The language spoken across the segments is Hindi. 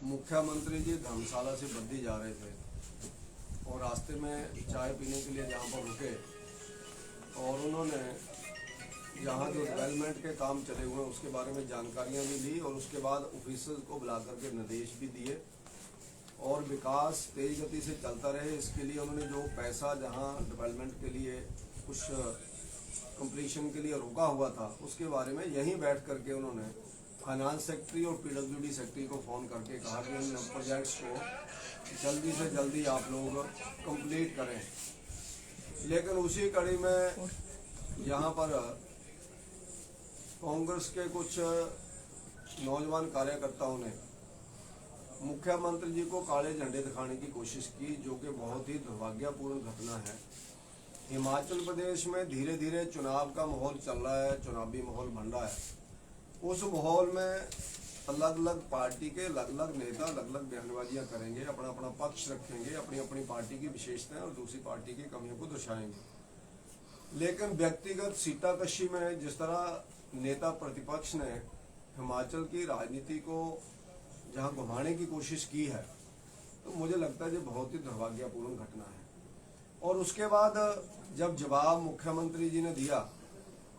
मुख्यमंत्री जी धर्मशाला से बद्दी जा रहे थे और रास्ते में चाय पीने के लिए जहाँ पर रुके और उन्होंने जहाँ जो डेवलपमेंट के काम चले हुए हैं उसके बारे में जानकारियाँ भी ली और उसके बाद ऑफिसर्स को बुला करके निर्देश भी दिए और विकास तेज गति से चलता रहे इसके लिए उन्होंने जो पैसा जहाँ डेवलपमेंट के लिए कुछ कंप्लीशन के लिए रुका हुआ था उसके बारे में यहीं बैठ करके उन्होंने फाइनेंस सेक्रेटरी और पीडब्ल्यूडी सेक्रेटरी को फ़ोन करके कहा कि इन प्रोजेक्ट्स को जल्दी से जल्दी आप लोग कंप्लीट करें। लेकिन उसी कड़ी में यहाँ पर कांग्रेस के कुछ नौजवान कार्यकर्ताओं ने मुख्यमंत्री जी को काले झंडे दिखाने की कोशिश की, जो कि बहुत ही दुर्भाग्यपूर्ण घटना है। हिमाचल प्रदेश में धीरे धीरे चुनाव का माहौल चल रहा है, चुनावी माहौल बन रहा है। उस माहौल में अलग अलग पार्टी के अलग अलग नेता अलग अलग बयानबाजियां करेंगे, अपना अपना पक्ष रखेंगे, अपनी अपनी पार्टी की विशेषताएं और दूसरी पार्टी की कमियों को दर्शाएंगे। लेकिन व्यक्तिगत सीटाकशी में जिस तरह नेता प्रतिपक्ष ने हिमाचल की राजनीति को जहां घुमाने की कोशिश की है, तो मुझे लगता है ये बहुत ही दुर्भाग्यपूर्ण घटना है। और उसके बाद जब जवाब मुख्यमंत्री जी ने दिया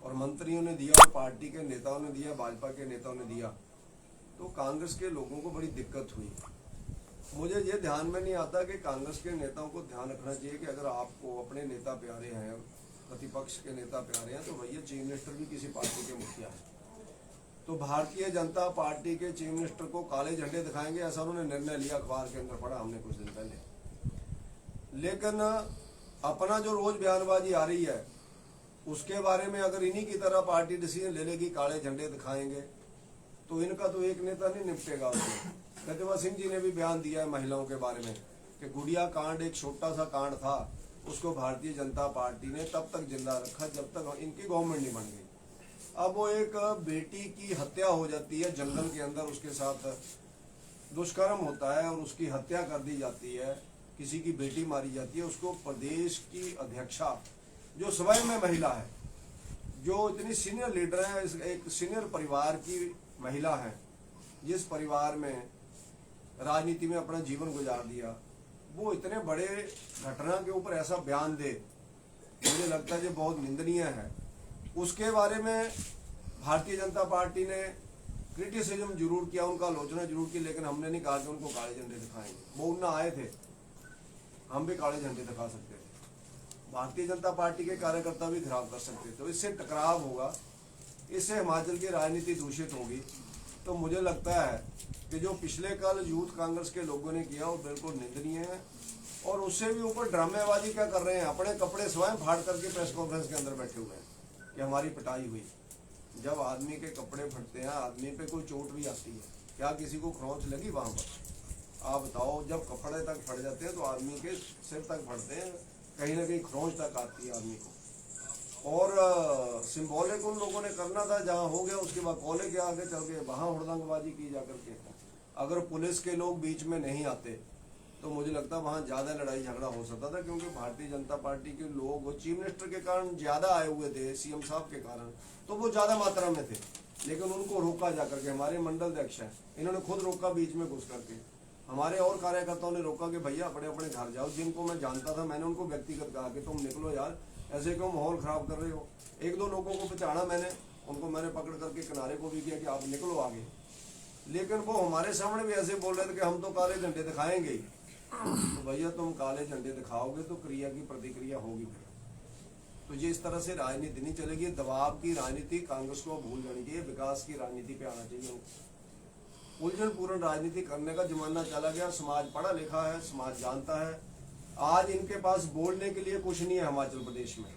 और मंत्रियों ने दिया और पार्टी के नेताओं ने दिया, भाजपा के नेताओं ने दिया, तो कांग्रेस के लोगों को बड़ी दिक्कत हुई। मुझे ये ध्यान में नहीं आता कि कांग्रेस के नेताओं को ध्यान रखना चाहिए कि अगर आपको अपने नेता प्यारे हैं, प्रतिपक्ष के नेता प्यारे हैं, तो भैया चीफ मिनिस्टर भी किसी पार्टी के मुखिया है। तो भारतीय जनता पार्टी के चीफ मिनिस्टर को काले झंडे दिखाएंगे, ऐसा उन्होंने निर्णय लिया, अखबार के अंदर पढ़ा हमने कुछ दिन पहले। लेकिन अपना जो रोज बयानबाजी आ रही है उसके बारे में अगर इन्हीं की तरह पार्टी डिसीजन ले लेगी काले झंडे दिखाएंगे, तो इनका तो एक नेता नहीं निपटेगा उसमें। प्रतिभा सिंह जी ने भी बयान दिया है महिलाओं के बारे में कि गुड़िया कांड एक छोटा सा कांड था, उसको भारतीय जनता पार्टी ने तब तक जिंदा रखा जब तक इनकी गवर्नमेंट नहीं बन गई। अब वो एक बेटी की हत्या हो जाती है जंगल के अंदर, उसके साथ दुष्कर्म होता है और उसकी हत्या कर दी जाती है, किसी की बेटी मारी जाती है, उसको प्रदेश की अध्यक्षा जो स्वयं में महिला है, जो इतनी सीनियर लीडर है, एक सीनियर परिवार की महिला है, जिस परिवार में राजनीति में अपना जीवन गुजार दिया, वो इतने बड़े घटना के ऊपर ऐसा बयान दे, मुझे लगता है ये बहुत निंदनीय है। उसके बारे में भारतीय जनता पार्टी ने क्रिटिसिज्म जरूर किया, उनका आलोचना जरूर की, लेकिन हमने नहीं कहा कि उनको काले झंडे दिखाएंगे। वो उन्ना आए थे, हम भी काले झंडे दिखा सकते थे, भारतीय जनता पार्टी के कार्यकर्ता भी खराब कर सकते थे। तो इससे टकराव होगा, इससे हिमाचल की राजनीति दूषित होगी। तो मुझे लगता है कि जो पिछले कल यूथ कांग्रेस के लोगों ने किया वो बिल्कुल निंदनीय है। और उससे भी ऊपर ड्रामेबाजी क्या कर रहे हैं, अपने कपड़े स्वयं फाड़ करके प्रेस कॉन्फ्रेंस के अंदर बैठे हुए हैं कि हमारी पिटाई हुई। जब आदमी के कपड़े फटते हैं, आदमी पे कोई चोट भी आती है, क्या किसी को खरोंच लगी वहां पर? आप बताओ, जब कपड़े तक फट जाते हैं तो आदमी के सिर तक फटते हैं, कहीं ना कहीं खरोंच तक आती है आदमी को। और सिंबॉलिक उन लोगों ने करना था, जहां हो गया उसके बाद कॉलेज के आगे चल के वहां हुड़दंगबाजी की जा करके। अगर पुलिस के लोग बीच में नहीं आते तो मुझे लगता है वहां ज्यादा लड़ाई झगड़ा हो सकता था, क्योंकि भारतीय जनता पार्टी के लोग चीफ मिनिस्टर के कारण ज्यादा आए हुए थे, सीएम साहब के कारण, तो वो ज्यादा मात्रा में थे। लेकिन उनको रोका जा करके, हमारे मंडल अध्यक्ष हैं, इन्होंने खुद रोका बीच में घुस करके। हमारे और कार्यकर्ताओं ने रोका कि भैया अपने अपने घर जाओ। जिनको मैं जानता था मैंने उनको व्यक्तिगत कहा कि तुम निकलो यार, ऐसे क्यों माहौल खराब कर रहे हो। एक दो लोगों को पहचाना मैंने, उनको मैंने पकड़ करके किनारे को भी किया कि आप निकलो आगे। लेकिन वो हमारे सामने भी ऐसे बोल रहे थे कि हम तो काले झंडे दिखाएंगे ही। तो भैया तुम काले झंडे दिखाओगे तो क्रिया की प्रतिक्रिया होगी फिर। तो ये इस तरह से राजनीति नहीं चलेगी। दबाव की राजनीति कांग्रेस को भूल जानी चाहिए, विकास की राजनीति पे आना चाहिए। उलझन पूर्ण राजनीति करने का जमाना चला गया। समाज पढ़ा लिखा है, समाज जानता है। आज इनके पास बोलने के लिए कुछ नहीं है हिमाचल प्रदेश में।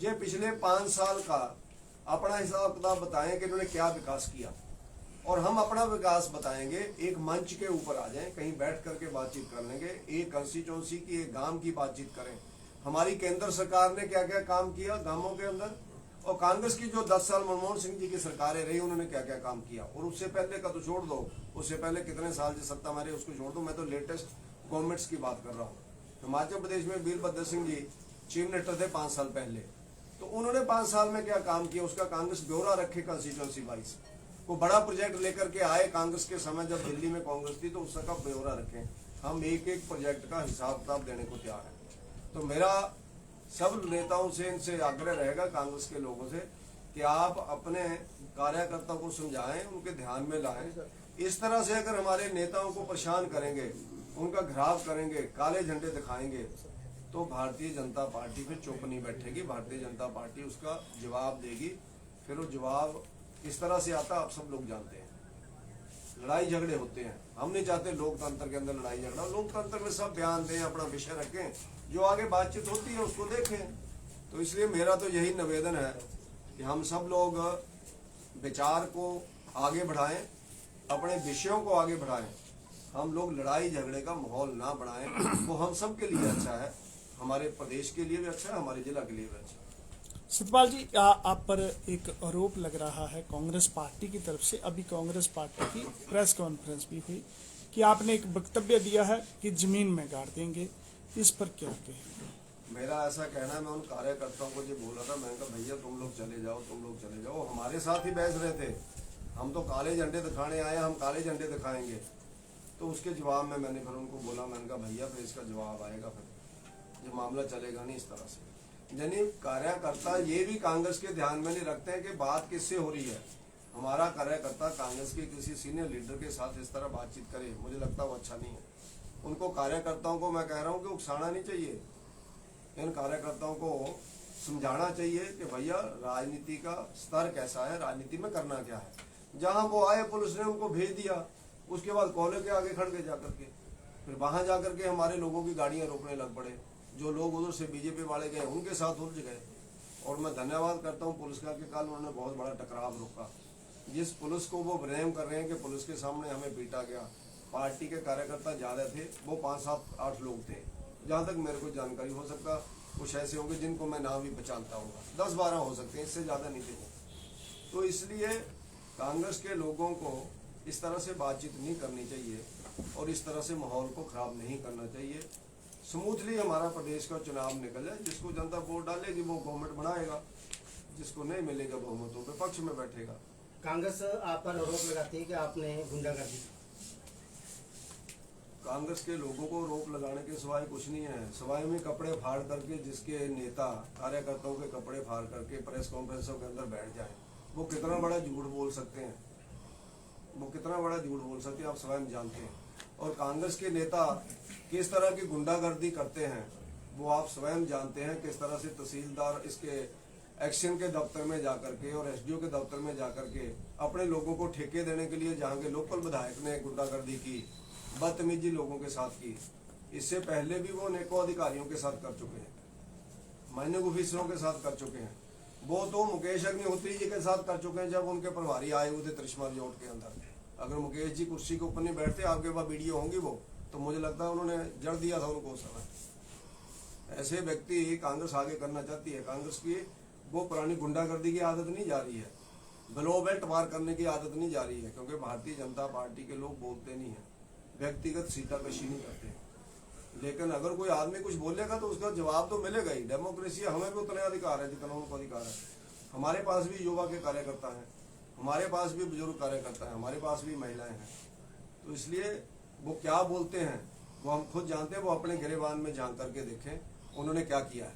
ये पिछले 5 साल का अपना हिसाब किताब बताएं कि इन्होंने क्या विकास किया, और हम अपना विकास बताएंगे। एक मंच के ऊपर आ जाएं, कहीं बैठ करके बातचीत कर लेंगे, एक कंस्टिट्यूंसी की, एक गांव की बातचीत करें। हमारी केंद्र सरकार ने क्या क्या काम किया गांवों के अंदर, और कांग्रेस की जो 10 साल मनमोहन सिंह जी की सरकारें रही उन्होंने क्या क्या काम किया। और उससे पहले का तो छोड़ दो, उससे पहले कितने साल से सत्ता मारे उसको छोड़ दो, मैं तो लेटेस्ट गवर्नमेंट्स की बात कर रहा हूँ। हिमाचल प्रदेश में वीरभद्र सिंह जी चीफ मिनिस्टर थे 5 साल पहले, तो उन्होंने 5 साल में क्या काम किया उसका कांग्रेस ब्यौरा रखे कंस्टिट्यूंसी वाइज। कोई बड़ा प्रोजेक्ट लेकर के आए कांग्रेस के समय जब दिल्ली में कांग्रेस थी, तो उसका ब्यौरा रखें। हम एक एक प्रोजेक्ट का हिसाब किताब देने को तैयार है। तो मेरा सब नेताओं से, इनसे आग्रह रहेगा, कांग्रेस के लोगों से, कि आप अपने कार्यकर्ताओं को समझाएं, उनके ध्यान में लाएं। इस तरह से अगर हमारे नेताओं को परेशान करेंगे, उनका घिराव करेंगे, काले झंडे दिखाएंगे, तो भारतीय जनता पार्टी फिर चुप नहीं बैठेगी। भारतीय जनता पार्टी उसका जवाब देगी। फिर वो जवाब किस तरह से आता, आप सब लोग जानते हैं। लड़ाई झगड़े होते हैं, हम नहीं चाहते लोकतंत्र के अंदर लड़ाई झगड़ा। लोकतंत्र में सब बयान दें, अपना विषय रखें, जो आगे बातचीत होती है उसको देखें। तो इसलिए मेरा तो यही निवेदन है कि हम सब लोग विचार को आगे बढ़ाएं, अपने विषयों को आगे बढ़ाएं। हम लोग लड़ाई झगड़े का माहौल ना बढ़ाएं। वो हम सब के लिए अच्छा है, हमारे प्रदेश के लिए भी अच्छा है, हमारे जिला के लिए भी अच्छा है। सतपाल जी, आप पर एक आरोप लग रहा है कांग्रेस पार्टी की तरफ से। अभी कांग्रेस पार्टी की प्रेस कॉन्फ्रेंस भी हुई कि आपने एक वक्तव्य दिया है कि जमीन में गाड़ देंगे। इस पर क्या कहेंगे? मेरा ऐसा कहना है, मैं उन कार्यकर्ताओं को जो बोला था, मैंने कहा भैया तुम लोग चले जाओ, तुम लोग चले जाओ। हमारे साथ ही बहस रहे थे, हम तो काले झंडे दिखाने आए, हम काले झंडे दिखाएंगे। तो उसके जवाब में मैंने फिर उनको बोला, मैंने कहा भैया फिर इसका जवाब आएगा, फिर ये मामला चलेगा नहीं इस तरह से। यानी कार्यकर्ता ये भी कांग्रेस के ध्यान में नहीं रखते हैं कि बात किससे हो रही है। हमारा कार्यकर्ता कांग्रेस के किसी सीनियर लीडर के साथ इस तरह बातचीत करे, मुझे लगता है वो अच्छा नहीं है। उनको कार्यकर्ताओं को मैं कह रहा हूँ कि उकसाना नहीं चाहिए। इन कार्यकर्ताओं को समझाना चाहिए कि भैया राजनीति का स्तर कैसा है, राजनीति में करना क्या है। जहां वो आए, पुलिस ने उनको भेज दिया, उसके बाद कॉलेज के आगे खड़ गए जाकर के, फिर वहां जाकर के हमारे लोगों की गाड़ियां रोकने लग पड़े। जो लोग उधर से बीजेपी वाले गए उनके साथ उलझ गए। और मैं धन्यवाद करता हूं पुलिस का कि कल उन्होंने बहुत बड़ा टकराव रोका। जिस पुलिस को वो ब्लेम कर रहे हैं कि पुलिस के सामने हमें पीटा गया, पार्टी के कार्यकर्ता ज्यादा थे, वो 5, 7, 8 लोग थे। जहां तक मेरे को जानकारी, हो सकता कुछ ऐसे होंगे जिनको मैं नाम भी पहचानता हूँ, 10, 12 हो सकते हैं, इससे ज्यादा नहीं थे। तो इसलिए कांग्रेस के लोगों को इस तरह से बातचीत नहीं करनी चाहिए और इस तरह से माहौल को खराब नहीं करना चाहिए। स्मूथली हमारा प्रदेश का चुनाव निकल जाए, जिसको जनता वोट डालेगी वो गवर्नमेंट बनाएगा, जिसको नहीं मिलेगा बहुमत वो विपक्ष में बैठेगा। कांग्रेस आप पर आरोप लगाती है कि आपने गुंडागर्दी। कांग्रेस के लोगों को रोक लगाने के सिवाय कुछ नहीं है, सिवाय में कपड़े फाड़ करके जिसके नेता कार्यकर्ताओं के कपड़े फाड़ करके प्रेस कॉन्फ्रेंसों के अंदर बैठ जाए, वो कितना बड़ा झूठ बोल सकते हैं, वो कितना बड़ा झूठ बोल सकते हैं, आप स्वयं जानते हैं। और कांग्रेस के नेता किस तरह की गुंडागर्दी करते हैं वो आप स्वयं जानते हैं। किस तरह से तहसीलदार इसके एक्शन के दफ्तर में जाकर के और एसडीओ के दफ्तर में जाकर के अपने लोगों को ठेके देने के लिए जहाँ के लोकल विधायक ने गुंडागर्दी की, बदतमीजी लोगों के साथ की। इससे पहले भी वो अनेकों अधिकारियों के साथ कर चुके हैं, माइनिंग ऑफिसरों के साथ कर चुके हैं। वो तो मुकेश अग्निहोत्री जी के साथ कर चुके हैं जब उनके प्रभारी आए हुए थे त्रिशमा रिजॉर्ट के अंदर। अगर मुकेश जी कुर्सी के ऊपर नहीं बैठते, आपके पास वीडियो होंगी वो, तो मुझे लगता है उन्होंने जड़ दिया था उनको उस समय। ऐसे व्यक्ति कांग्रेस आगे करना चाहती है। कांग्रेस की वो पुरानी गुंडागर्दी की आदत नहीं जा रही है, ब्लो बेल्ट पार करने की आदत नहीं जा रही है, क्योंकि भारतीय जनता पार्टी के लोग बोलते नहीं है, व्यक्तिगत सीताकशी नहीं करते हैं। लेकिन अगर कोई आदमी कुछ बोलेगा तो उसका जवाब तो मिलेगा ही। डेमोक्रेसी, हमें भी उतने अधिकार है जितना उनको अधिकार है। हमारे पास भी युवा के कार्यकर्ता हैं, हमारे पास भी बुजुर्ग कार्यकर्ता हैं, हमारे पास भी महिलाएं हैं। तो इसलिए वो क्या बोलते हैं वो हम खुद जानते हैं। वो अपने गिरेबान में झांक करके देखें उन्होंने क्या किया है।